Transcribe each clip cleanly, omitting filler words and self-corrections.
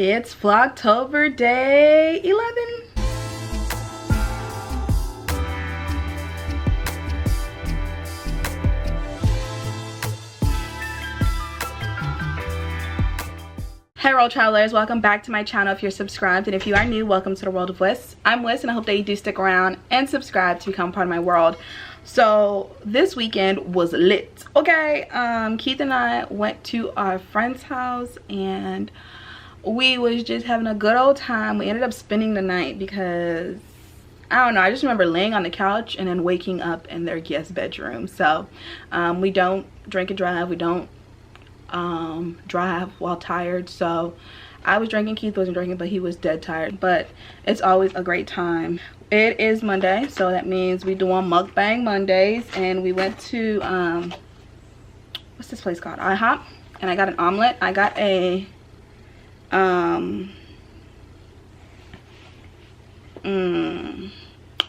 It's Vlogtober day 11. Hey roll travelers, welcome back to my channel if you're subscribed, and if you are new, welcome to the world of Wiss. I'm Wiss and I hope that you do stick around and subscribe to become part of my world. So this weekend was lit, okay? Keith and I went to our friend's house and we was just having a good old time. We ended up spending the night because I don't know, I just remember laying on the couch and then waking up in their guest bedroom. So we don't drink and drive, we don't drive while tired. So I was drinking, Keith wasn't drinking, but he was dead tired. But it's always a great time. It is Monday, so that means we doing mukbang Mondays, and we went to what's this place called, IHOP, and I got an omelet. I got a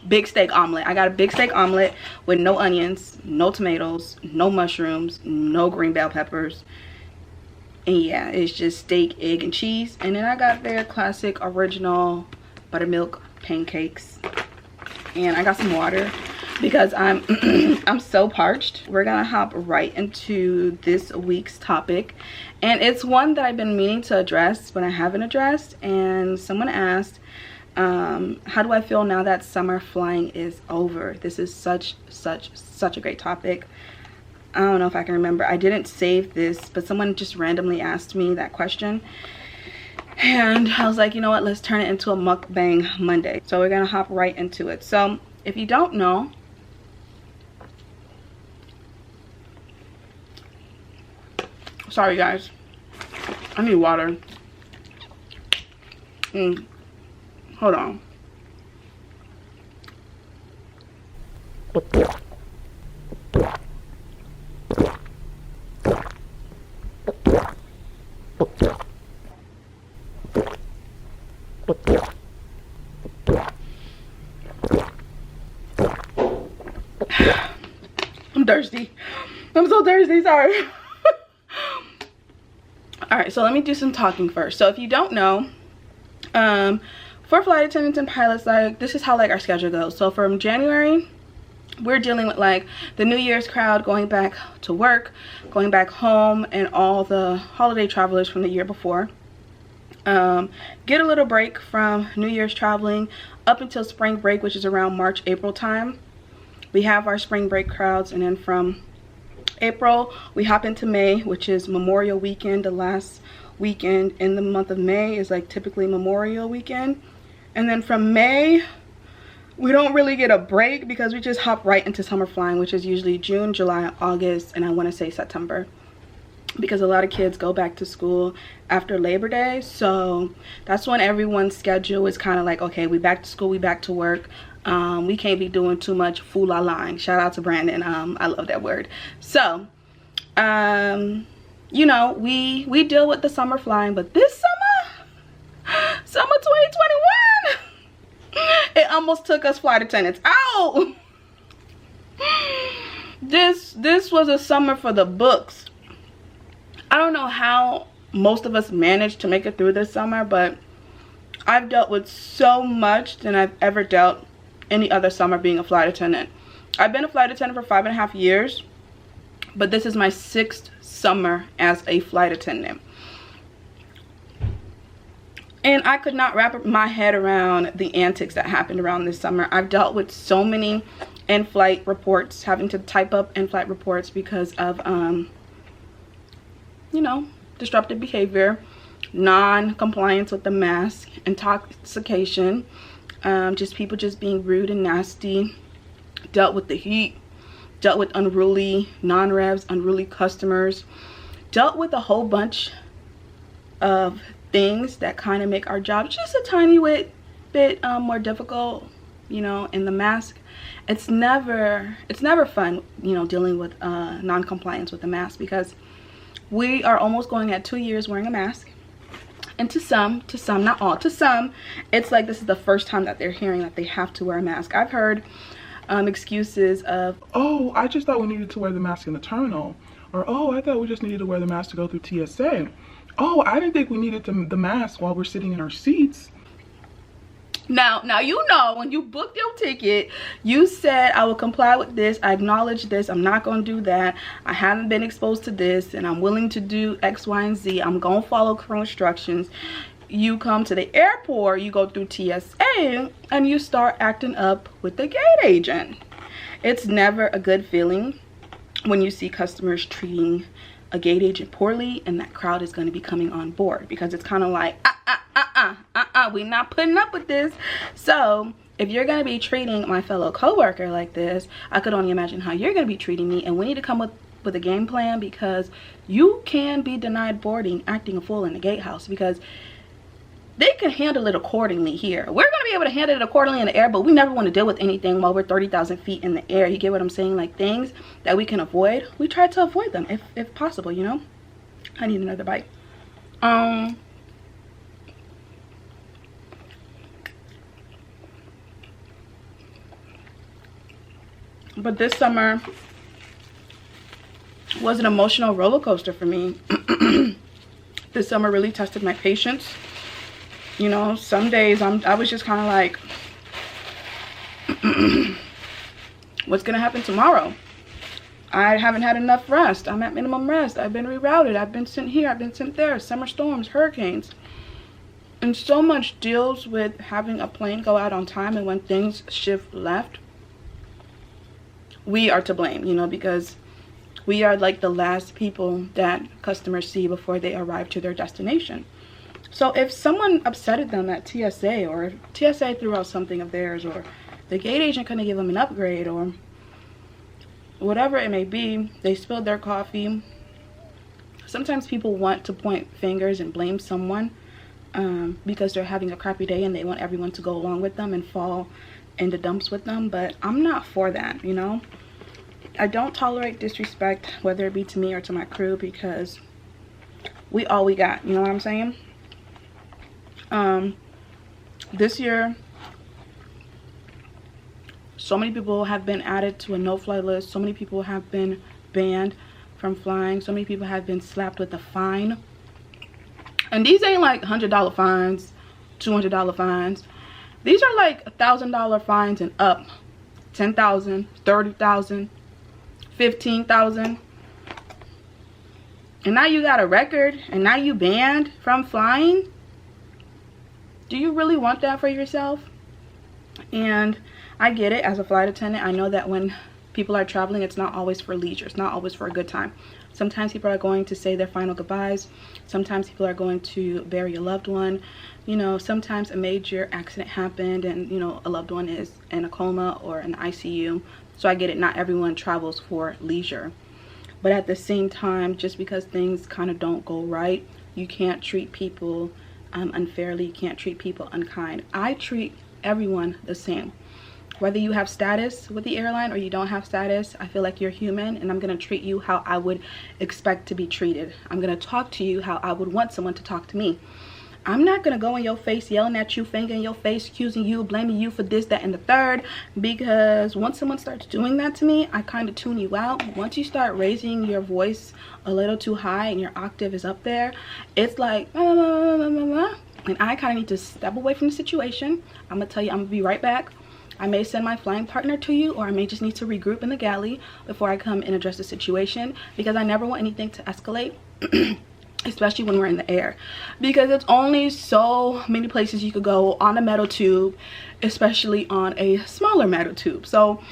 big steak omelet. I got a big steak omelet with no onions, no tomatoes, no mushrooms, no green bell peppers. And yeah, it's just steak, egg, and cheese. And then I got their classic original buttermilk pancakes. And I got some water because I'm I'm so parched. We're gonna hop right into this week's topic. And it's one that I've been meaning to address, but I haven't addressed. And someone asked, how do I feel now that summer flying is over? This is such a great topic. I don't know if I can remember. I didn't save this, but someone just randomly asked me that question. And I was like, you know what? Let's turn it into a mukbang Monday. So we're going to hop right into it. So if you don't know, sorry guys, I need water. Hold on. I'm thirsty. I'm so thirsty, sorry. Alright, so let me do some talking first. So if you don't know, for flight attendants and pilots, like, this is how like our schedule goes. So from January, we're dealing with like the New Year's crowd going back to work, going back home, and all the holiday travelers from the year before. Get a little break from New Year's traveling up until spring break, which is around March, April time. We have our spring break crowds, and then from April we hop into May, which is Memorial Weekend. The last weekend in the month of May is like typically Memorial Weekend. And then from May we don't really get a break because we just hop right into summer flying, which is usually June, July, August, and I want to say September, because a lot of kids go back to school after Labor Day. So that's when everyone's schedule is kind of like, okay, we back to school, we back to work. We can't be doing too much fool-la-line. Shout out to Brandon. I love that word. So you know, we deal with the summer flying, but this summer 2021, it almost took us flight attendants out. This was a summer for the books. I don't know how most of us managed to make it through this summer, but I've dealt with so much than I've ever dealt any other summer being a flight attendant. I've been a flight attendant for 5.5 years, but this is my 6th summer as a flight attendant. And I could not wrap my head around the antics that happened around this summer. I've dealt with so many in-flight reports, having to type up in-flight reports because of you know, disruptive behavior, non-compliance with the mask, intoxication, just people just being rude and nasty. Dealt with the heat, dealt with unruly non-revs, unruly customers, dealt with a whole bunch of things that kind of make our job just a tiny bit more difficult, you know. In the mask, it's never fun, you know, dealing with non-compliance with the mask, because we are almost going at 2 years wearing a mask. And to some, not all, to some, it's like this is the first time that they're hearing that they have to wear a mask. I've heard excuses of, oh, I just thought we needed to wear the mask in the terminal, or oh, I thought we just needed to wear the mask to go through TSA. Oh, I didn't think we needed the mask while we're sitting in our seats. Now, you know, when you booked your ticket, you said, I will comply with this. I acknowledge this. I'm not going to do that. I haven't been exposed to this, and I'm willing to do X, Y, and Z. I'm going to follow crew instructions. You come to the airport, you go through TSA, and you start acting up with the gate agent. It's never a good feeling when you see customers treating a gate agent poorly, and that crowd is going to be coming on board, because it's kind of like, we're not putting up with this. So if you're going to be treating my fellow coworker like this, I could only imagine how you're going to be treating me. And we need to come with a game plan, because you can be denied boarding acting a fool in the gatehouse, because they can handle it accordingly here. We're going to be able to handle it accordingly in the air, but we never want to deal with anything while we're 30,000 feet in the air. You get what I'm saying? Like, things that we can avoid, we try to avoid them if possible, you know? I need another bite. But this summer was an emotional roller coaster for me. This summer really tested my patience. You know, some days I was just kind of like, what's gonna happen tomorrow? I haven't had enough rest. I'm at minimum rest. I've been rerouted. I've been sent here. I've been sent there. Summer storms, hurricanes. And so much deals with having a plane go out on time, and when things shift left, we are to blame, you know, because we are like the last people that customers see before they arrive to their destination. So if someone upsetted them at TSA, or if TSA threw out something of theirs, or the gate agent couldn't give them an upgrade, or whatever it may be, they spilled their coffee. Sometimes people want to point fingers and blame someone because they're having a crappy day, and they want everyone to go along with them and fall in the dumps with them. But I'm not for that, you know. I don't tolerate disrespect, whether it be to me or to my crew, because we all we got, you know what I'm saying? This year, so many people have been added to a no-fly list. So many people have been banned from flying. So many people have been slapped with a fine. And these ain't like $100 fines, $200 fines. These are like $1,000 fines and up. 10,000, 30,000, 15,000. And now you got a record, and now you banned from flying. Do you really want that for yourself? And I get it, as a flight attendant, I know that when people are traveling, it's not always for leisure. It's not always for a good time. Sometimes people are going to say their final goodbyes. Sometimes people are going to bury a loved one. You know, sometimes a major accident happened, and, you know, a loved one is in a coma or in the ICU. So I get it, not everyone travels for leisure. But at the same time, just because things kind of don't go right, you can't treat people unfairly. You can't treat people unkind. I treat everyone the same. Whether you have status with the airline or you don't have status, I feel like you're human, and I'm going to treat you how I would expect to be treated. I'm going to talk to you how I would want someone to talk to me. I'm not going to go in your face, yelling at you, finger in your face, accusing you, blaming you for this, that, and the third. Because once someone starts doing that to me, I kind of tune you out. Once you start raising your voice a little too high and your octave is up there, it's like, and I kind of need to step away from the situation. I'm going to tell you, I'm going to be right back. I may send my flying partner to you, or I may just need to regroup in the galley before I come and address the situation, because I never want anything to escalate. Especially when we're in the air, because it's only so many places you could go on a metal tube, especially on a smaller metal tube. So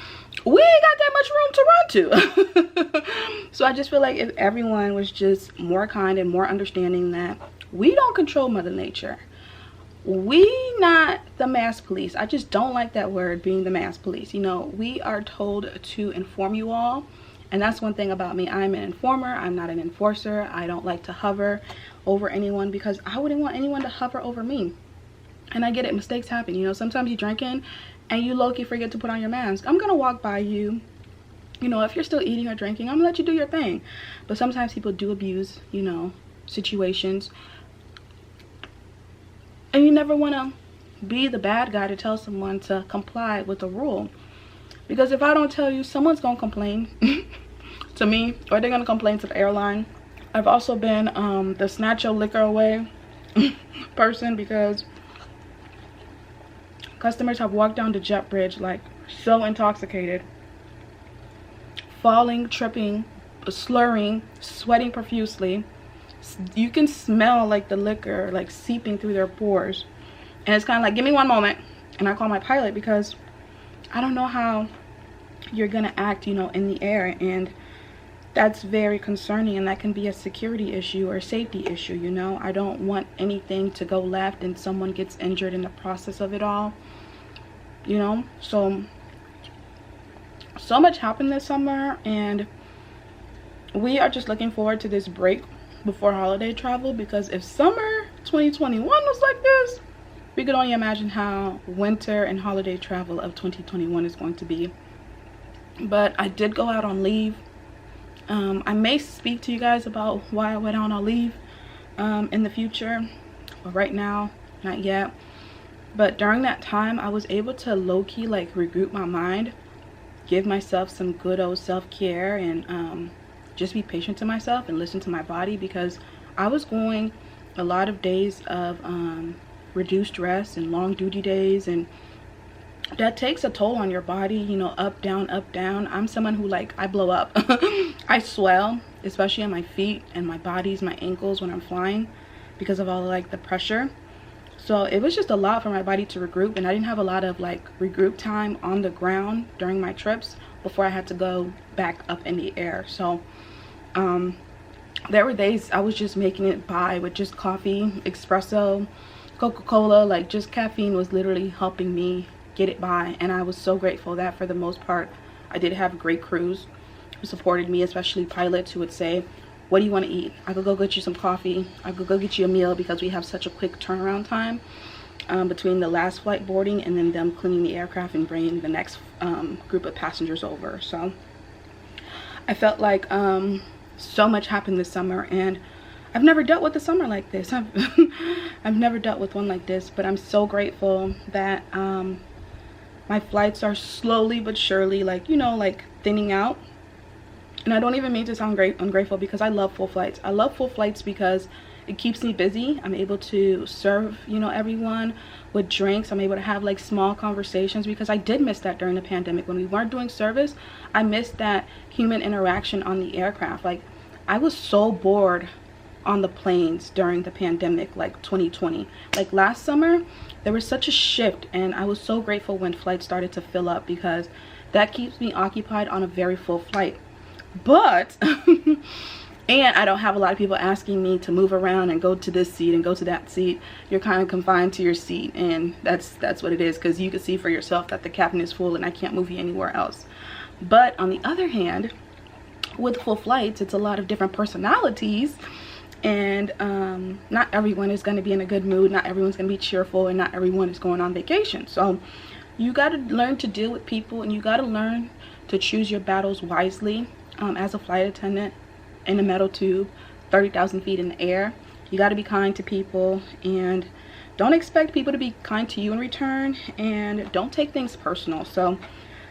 we ain't got that much room to run to. So I just feel like if everyone was just more kind and more understanding that we don't control Mother Nature. We not the mass police. I just don't like that word, being the mass police. You know, we are told to inform you all. And that's one thing about me. I'm an informer. I'm not an enforcer. I don't like to hover over anyone, because I wouldn't want anyone to hover over me. And I get it. Mistakes happen. You know, sometimes you're drinking and you low-key forget to put on your mask. I'm going to walk by you. You know, if you're still eating or drinking, I'm going to let you do your thing. But sometimes people do abuse, you know, situations. And you never want to be the bad guy to tell someone to comply with the rule. Because if I don't tell you, someone's going to complain to me, or they're going to complain to the airline, I've also been the snatch your liquor away person, because customers have walked down the jet bridge like so intoxicated, falling, tripping, slurring, sweating profusely. You can smell like the liquor like seeping through their pores, and it's kind of like, give me one moment. And I call my pilot because I don't know how you're gonna act, you know, in the air, and that's very concerning, and that can be a security issue or a safety issue, you know. I don't want anything to go left and someone gets injured in the process of it all, you know. So much happened this summer, and we are just looking forward to this break before holiday travel, because if summer 2021 was like this, we could only imagine how winter and holiday travel of 2021 is going to be. But I did go out on leave. I may speak to you guys about why I went out on leave in the future, but right now, not yet. But during that time, I was able to low-key like regroup my mind, give myself some good old self-care, and just be patient to myself and listen to my body, because I was going a lot of days of reduced rest and long duty days, and that takes a toll on your body, you know, up down up down. I'm someone who, like, I blow up. I swell, especially on my feet and my bodies, my ankles when I'm flying, because of all like the pressure. So it was just a lot for my body to regroup, and I didn't have a lot of like regroup time on the ground during my trips before I had to go back up in the air. So there were days I was just making it by with just coffee, espresso, Coca-Cola, like just caffeine was literally helping me get it by. And I was so grateful that for the most part I did have great crews who supported me, especially pilots who would say, what do you want to eat? I could go get you some coffee, I could go get you a meal, because we have such a quick turnaround time between the last flight boarding and then them cleaning the aircraft and bringing the next group of passengers over. So I felt like so much happened this summer, and I've never dealt with a summer like this. I've never dealt with one like this, but I'm so grateful that my flights are slowly but surely, like, you know, like thinning out. And I don't even mean to sound ungrateful, because I love full flights. I love full flights because it keeps me busy. I'm able to serve, you know, everyone with drinks. I'm able to have like small conversations, because I did miss that during the pandemic. When we weren't doing service, I missed that human interaction on the aircraft. Like, I was so bored on the planes during the pandemic, like 2020. Like last summer, there was such a shift, and I was so grateful when flights started to fill up, because that keeps me occupied on a very full flight. But and I don't have a lot of people asking me to move around and go to this seat and go to that seat. You're kind of confined to your seat, and that's what it is, because you can see for yourself that the cabin is full and I can't move you anywhere else. But on the other hand, with full flights, it's a lot of different personalities, and not everyone is going to be in a good mood, not everyone's going to be cheerful, and not everyone is going on vacation. So you got to learn to deal with people, and you got to learn to choose your battles wisely. As a flight attendant in a metal tube 30,000 feet in the air, you got to be kind to people, and don't expect people to be kind to you in return, and don't take things personal. So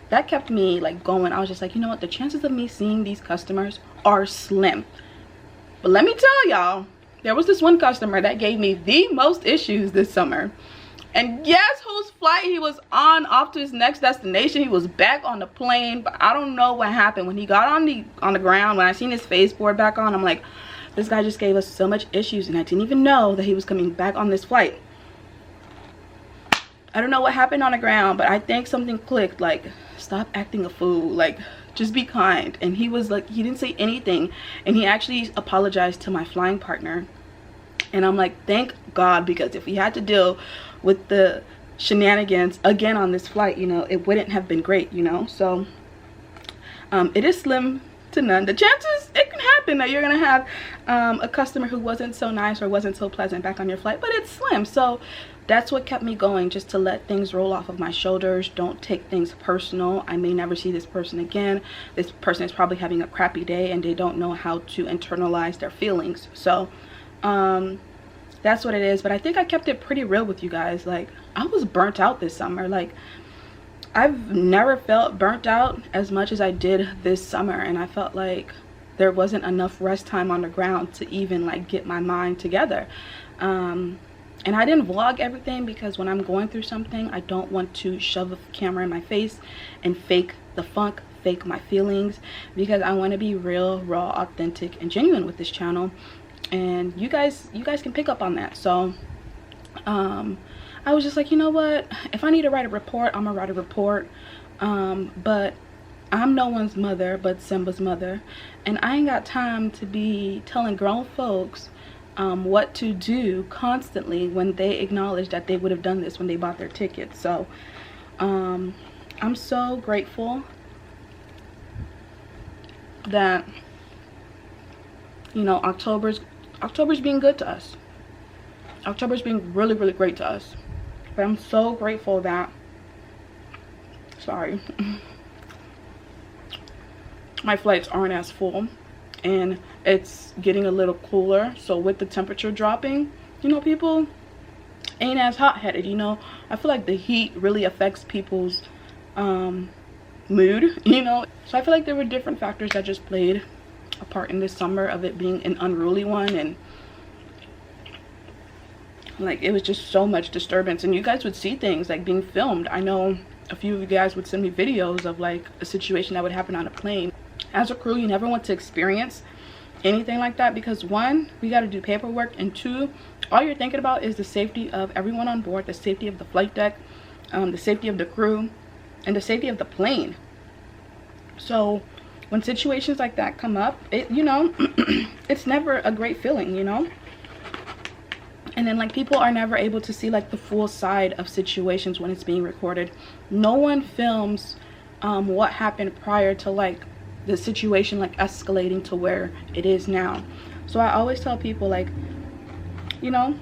that kept me like going. I was just like, you know what, the chances of me seeing these customers are slim. But let me tell y'all, there was this one customer that gave me the most issues this summer. And guess whose flight he was on off to his next destination? He was back on the plane, but I don't know what happened. When he got on the ground, when I seen his face board back on, I'm like, this guy just gave us so much issues, and I didn't even know that he was coming back on this flight. I don't know what happened on the ground, but I think something clicked, like, stop acting a fool, like, just be kind. And he was like, he didn't say anything, and he actually apologized to my flying partner. And I'm like, thank God, because if we had to deal with the shenanigans again on this flight, you know, it wouldn't have been great, you know. So it is slim to none. The chances, it can happen that you're gonna have a customer who wasn't so nice or wasn't so pleasant back on your flight, but it's slim. So that's what kept me going, just to let things roll off of my shoulders. Don't take things personal. I may never see this person again. This person is probably having a crappy day, and they don't know how to internalize their feelings. So that's what it is. But I think I kept it pretty real with you guys. Like, I was burnt out this summer. Like, I've never felt burnt out as much as I did this summer, and I felt like there wasn't enough rest time on the ground to even like get my mind together. And I didn't vlog everything because when I'm going through something, I don't want to shove a camera in my face and fake the funk, fake my feelings, because I want to be real, raw, authentic, and genuine with this channel. And you guys can pick up on that. So I was just like, you know what, if I need to write a report, I'm gonna write a report. But I'm no one's mother but Simba's mother, and I ain't got time to be telling grown folks what to do constantly when they acknowledge that they would have done this when they bought their tickets. So I'm so grateful that, you know, October's being good to us. October's being really, really great to us. But I'm so grateful that, sorry, my flights aren't as full and it's getting a little cooler. So with the temperature dropping, you know, people ain't as hot-headed, you know. I feel like the heat really affects people's mood, you know. So I feel like there were different factors that just played a part in this summer of it being an unruly one, and like it was just so much disturbance. And you guys would see things like being filmed. I know a few of you guys would send me videos of like a situation that would happen on a plane. As a crew, you never want to experience anything like that, because one, we got to do paperwork, and two, all you're thinking about is the safety of everyone on board, the safety of the flight deck, the safety of the crew, and the safety of the plane. So when situations like that come up, it, you know, it's never a great feeling, you know. And then like people are never able to see like the full side of situations when it's being recorded. No one films what happened prior to like the situation like escalating to where it is now. So I always tell people, like, you know,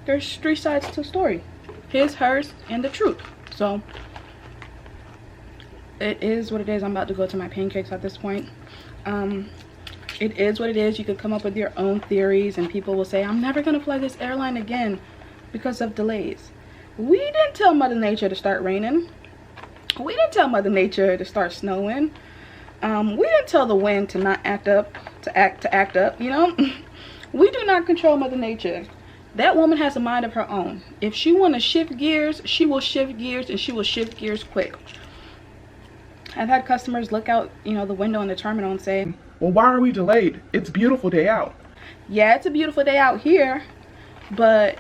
there's three sides to the story: his, hers, and the truth. So it is what it is. I'm about to go to my pancakes at this point. It is what it is. You could come up with your own theories, and people will say, I'm never gonna fly this airline again because of delays. We didn't tell Mother Nature to start raining. We didn't tell Mother Nature to start snowing. We didn't tell the wind to not act up, to act up, you know. We do not control Mother Nature. That woman has a mind of her own. If she want to shift gears, she will shift gears, and she will shift gears quick. I've had customers look out, you know, the window in the terminal and say, well, why are we delayed? It's a beautiful day out. Yeah, it's a beautiful day out here, but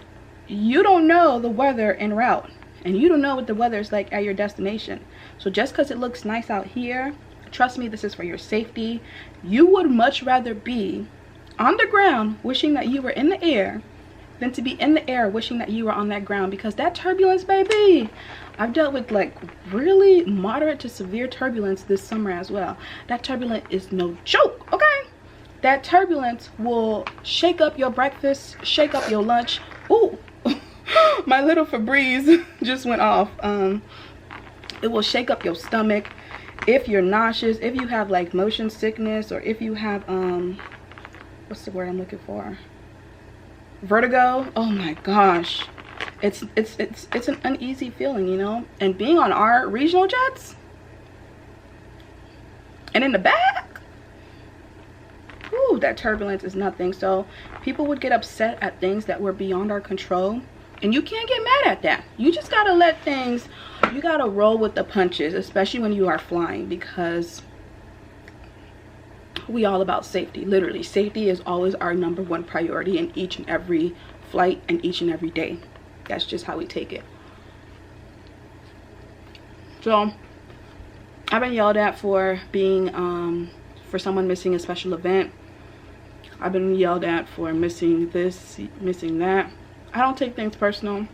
you don't know the weather en route, and you don't know what the weather is like at your destination. So just because it looks nice out here, trust me, this is for your safety. You would much rather be on the ground wishing that you were in the air than to be in the air wishing that you were on that ground, because that turbulence, baby, I've dealt with like really moderate to severe turbulence this summer as well. That turbulence is no joke, okay? That turbulence will shake up your breakfast, shake up your lunch. Ooh, my little Febreze just went off. It will shake up your stomach. If you're nauseous, if you have like motion sickness, or if you have what's the word I'm looking for, vertigo, oh my gosh, it's an uneasy feeling, you know. And being on our regional jets and in the back, ooh, that turbulence is nothing. So people would get upset at things that were beyond our control, and you can't get mad at that. You just gotta let things, you gotta roll with the punches, especially when you are flying, because we all about safety. Literally, safety is always our #1 priority in each and every flight and each and every day. That's just how we take it. So I've been yelled at for being for someone missing a special event. I've been yelled at for missing this, missing that. I don't take things personal,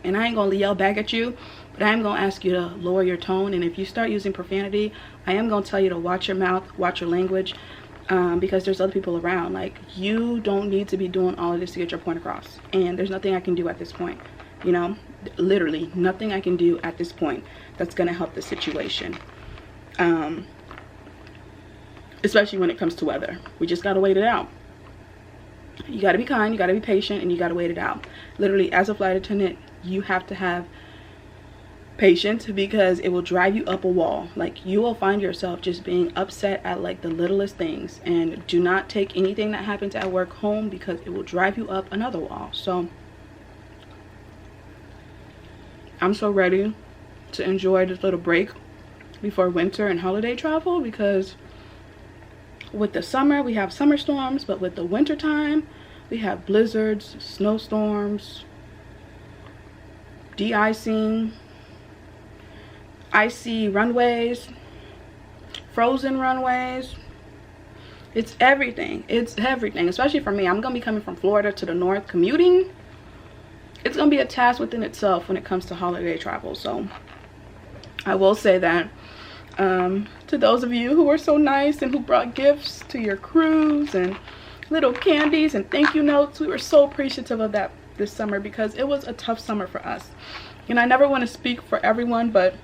and I ain't gonna yell back at you, but I am gonna ask you to lower your tone. And if you start using profanity, I am gonna tell you to watch your mouth, watch your language, because there's other people around. Like, you don't need to be doing all of this to get your point across, and there's nothing I can do at this point, you know. Literally nothing I can do at this point that's gonna help the situation, especially when it comes to weather. We just gotta wait it out. You gotta be kind, you gotta be patient, and you gotta wait it out. Literally, as a flight attendant, you have to have patient, because it will drive you up a wall. Like, you will find yourself just being upset at like the littlest things. And do not take anything that happens at work home, because it will drive you up another wall. So I'm so ready to enjoy this little break before winter and holiday travel, because with the summer we have summer storms, but with the winter time we have blizzards, snowstorms, de-icing, icy runways, frozen runways. It's everything. It's everything. Especially for me, I'm gonna be coming from Florida to the north commuting. It's gonna be a task within itself when it comes to holiday travel. So I will say that to those of you who were so nice and who brought gifts to your cruise and little candies and thank you notes, we were so appreciative of that this summer, because it was a tough summer for us. And I never want to speak for everyone, but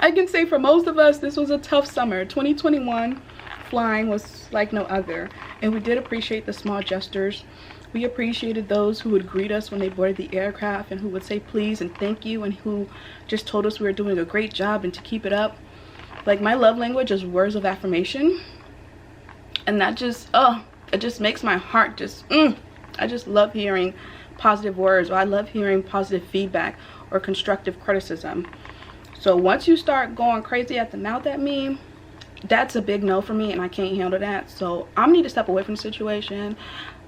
I can say for most of us, this was a tough summer. 2021 flying was like no other, and we did appreciate the small gestures. We appreciated those who would greet us when they boarded the aircraft and who would say please and thank you, and who just told us we were doing a great job and to keep it up. Like, my love language is words of affirmation, and that just it just makes my heart just I just love hearing positive words, or I love hearing positive feedback or constructive criticism. So once you start going crazy at the mouth at me, that's a big no for me, and I can't handle that. So I need to step away from the situation,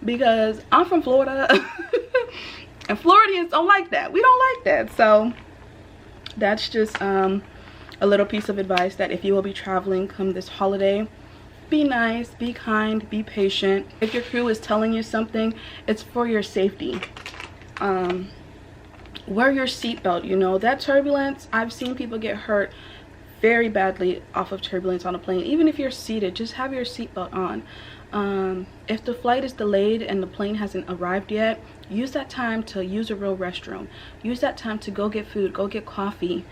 because I'm from Florida and Floridians don't like that. We don't like that. So that's just a little piece of advice, that if you will be traveling come this holiday, be nice, be kind, be patient. If your crew is telling you something, it's for your safety. Wear your seatbelt. You know, that turbulence, I've seen people get hurt very badly off of turbulence on a plane. Even if you're seated, just have your seatbelt on. If the flight is delayed and the plane hasn't arrived yet, use that time to use a real restroom. Use that time to go get food, go get coffee.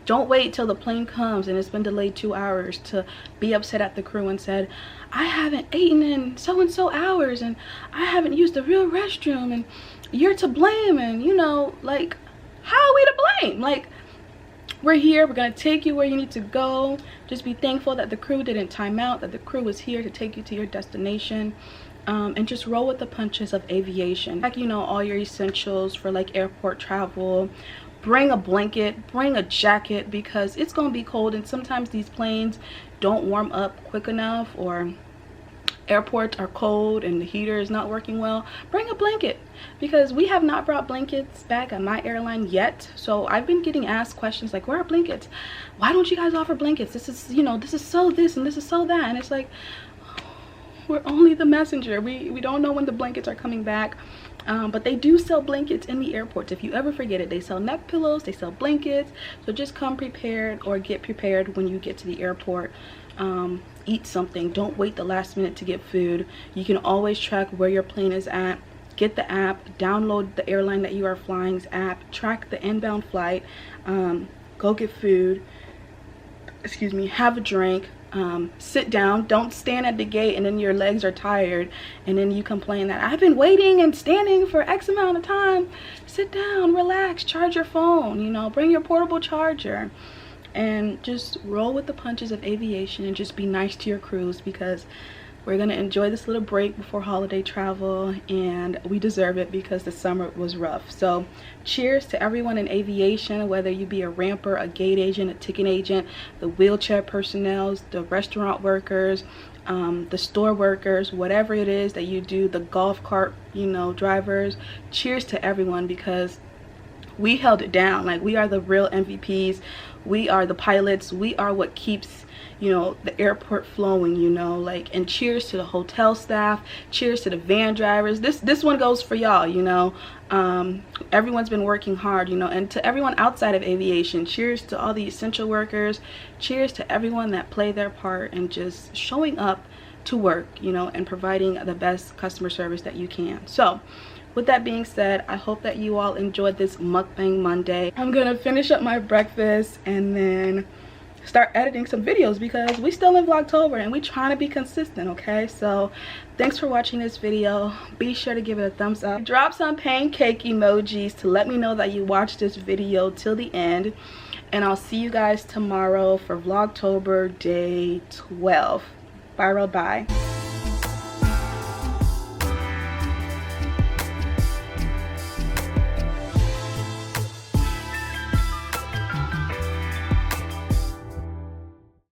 Don't wait till the plane comes and it's been delayed 2 hours to be upset at the crew and said, I haven't eaten in so-and-so hours and I haven't used the real restroom and you're to blame. And you know, like, how are we to blame? Like, we're here, we're gonna take you where you need to go. Just be thankful that the crew didn't time out, that the crew was here to take you to your destination. And just roll with the punches of aviation. Like, you know, all your essentials for like airport travel. Bring a blanket, bring a jacket, because it's gonna be cold, and sometimes these planes don't warm up quick enough, or airports are cold and the heater is not working well. Bring a blanket, because we have not brought blankets back at my airline yet. So I've been getting asked questions like, where are blankets? Why don't you guys offer blankets? This is, you know, this is so this and this is so that. And it's like, we're only the messenger. We don't know when the blankets are coming back. But they do sell blankets in the airports. If you ever forget it, they sell neck pillows, they sell blankets. So just come prepared, or get prepared when you get to the airport. Eat something. Don't wait the last minute to get food. You can always track where your plane is at. Get the app, download the airline that you are flying's app, track the inbound flight, go get food, excuse me, have a drink. Sit down. Don't stand at the gate and then your legs are tired and then you complain that I've been waiting and standing for X amount of time. Sit down, relax, charge your phone, you know, bring your portable charger, and just roll with the punches of aviation and just be nice to your crews, because we're gonna enjoy this little break before holiday travel, and we deserve it because the summer was rough. So cheers to everyone in aviation, whether you be a ramper, a gate agent, a ticket agent, the wheelchair personnel, the restaurant workers, the store workers, whatever it is that you do, the golf cart, you know, drivers. Cheers to everyone, because we held it down. Like, we are the real MVPs. We are the pilots. We are what keeps, you know, the airport flowing, you know. Like, and cheers to the hotel staff, cheers to the van drivers. This one goes for y'all, you know. Everyone's been working hard, you know. And to everyone outside of aviation, cheers to all the essential workers. Cheers to everyone that play their part and just showing up to work, you know, and providing the best customer service that you can. So with that being said, I hope that you all enjoyed this mukbang Monday. I'm gonna finish up my breakfast and then start editing some videos, because we still in Vlogtober and we trying to be consistent, okay? So thanks for watching this video. Be sure to give it a thumbs up. Drop some pancake emojis to let me know that you watched this video till the end. And I'll see you guys tomorrow for Vlogtober day 12. Bye.